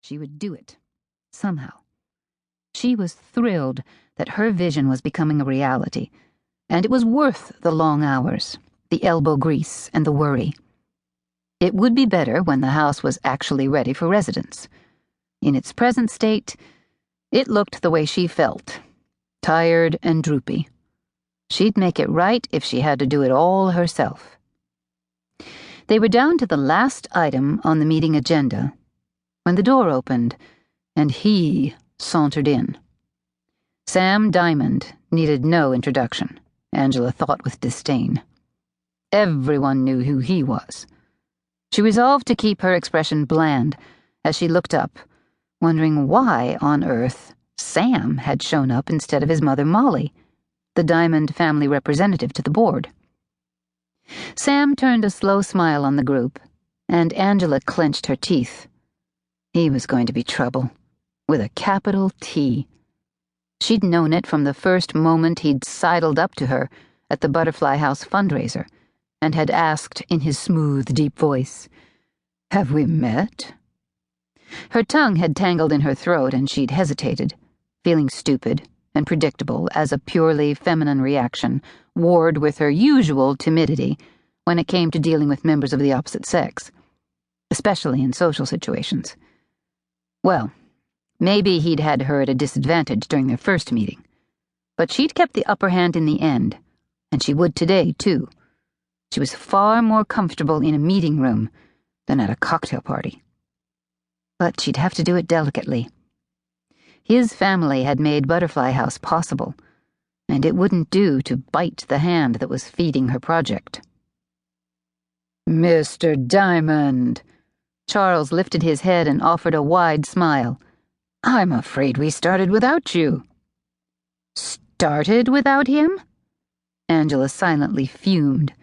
she would do it, somehow. She was thrilled that her vision was becoming a reality, and it was worth the long hours, the elbow grease, and the worry. It would be better when the house was actually ready for residence. In its present state, it looked the way she felt, tired and droopy. She'd make it right if she had to do it all herself. They were down to the last item on the meeting agenda when the door opened and he sauntered in. Sam Diamond needed no introduction, Angela thought with disdain. Everyone knew who he was. She resolved to keep her expression bland as she looked up, wondering why on earth Sam had shown up instead of his mother Molly, the Diamond family representative to the board. Sam turned a slow smile on the group, and Angela clenched her teeth. He was going to be trouble, with a capital T. She'd known it from the first moment he'd sidled up to her at the Butterfly House fundraiser, and had asked in his smooth, deep voice, "Have we met?" Her tongue had tangled in her throat and she'd hesitated, feeling stupid and predictable as a purely feminine reaction, warred with her usual timidity when it came to dealing with members of the opposite sex, especially in social situations. Well, maybe he'd had her at a disadvantage during their first meeting, but she'd kept the upper hand in the end, and she would today, too. She was far more comfortable in a meeting room than at a cocktail party. But she'd have to do it delicately. His family had made Butterfly House possible, and it wouldn't do to bite the hand that was feeding her project. "Mr. Diamond," Charles lifted his head and offered a wide smile. "I'm afraid we started without you." "Started without him?" Angela silently fumed.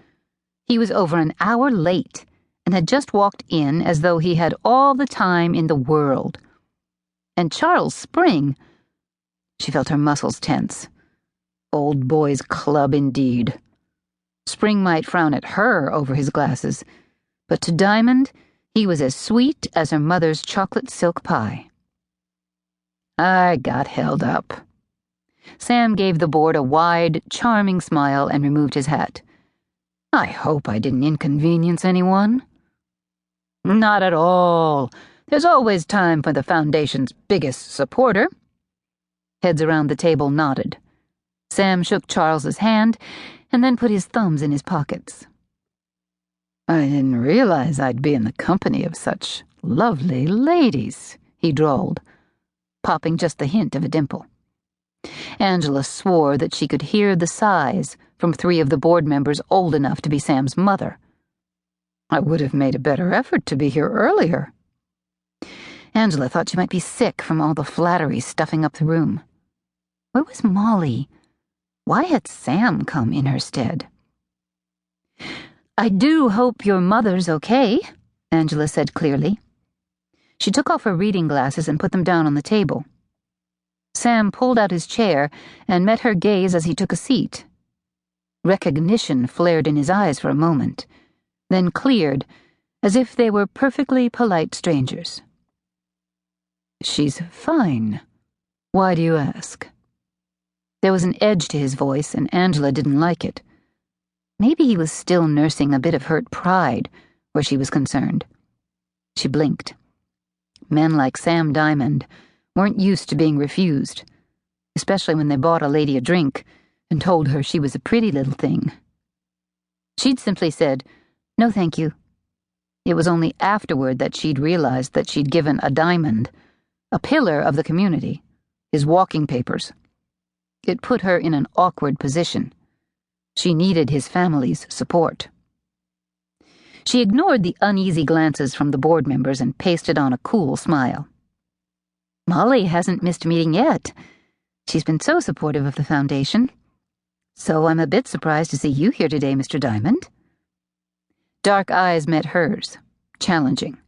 He was over an hour late and had just walked in as though he had all the time in the world. And Charles Spring, she felt her muscles tense. Old boys' club indeed. Spring might frown at her over his glasses, but to Diamond he was as sweet as her mother's chocolate silk pie. "I got held up." Sam gave the board a wide, charming smile and removed his hat. "I hope I didn't inconvenience anyone." "Not at all. There's always time for the Foundation's biggest supporter." Heads around the table nodded. Sam shook Charles's hand and then put his thumbs in his pockets. "I didn't realize I'd be in the company of such lovely ladies," he drawled, popping just the hint of a dimple. Angela swore that she could hear the sighs from 3 of the board members old enough to be Sam's mother. "I would have made a better effort to be here earlier." Angela thought she might be sick from all the flattery stuffing up the room. Where was Molly? Why had Sam come in her stead? "I do hope your mother's okay," Angela said clearly. She took off her reading glasses and put them down on the table. Sam pulled out his chair and met her gaze as he took a seat. Recognition flared in his eyes for a moment, then cleared, as if they were perfectly polite strangers. "She's fine. Why do you ask?" There was an edge to his voice, and Angela didn't like it. Maybe he was still nursing a bit of hurt pride where she was concerned. She blinked. Men like Sam Diamond weren't used to being refused, especially when they bought a lady a drink and told her she was a pretty little thing. She'd simply said, "No, thank you." It was only afterward that she'd realized that she'd given a Diamond, a pillar of the community, his walking papers. It put her in an awkward position. She needed his family's support. She ignored the uneasy glances from the board members and pasted on a cool smile. "Molly hasn't missed a meeting yet. She's been so supportive of the Foundation. So I'm a bit surprised to see you here today, Mr. Diamond." Dark eyes met hers, challenging.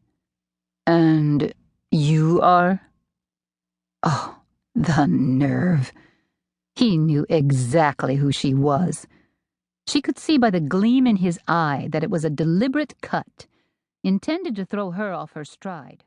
"And you are?" Oh, the nerve. He knew exactly who she was. She could see by the gleam in his eye that it was a deliberate cut, intended to throw her off her stride.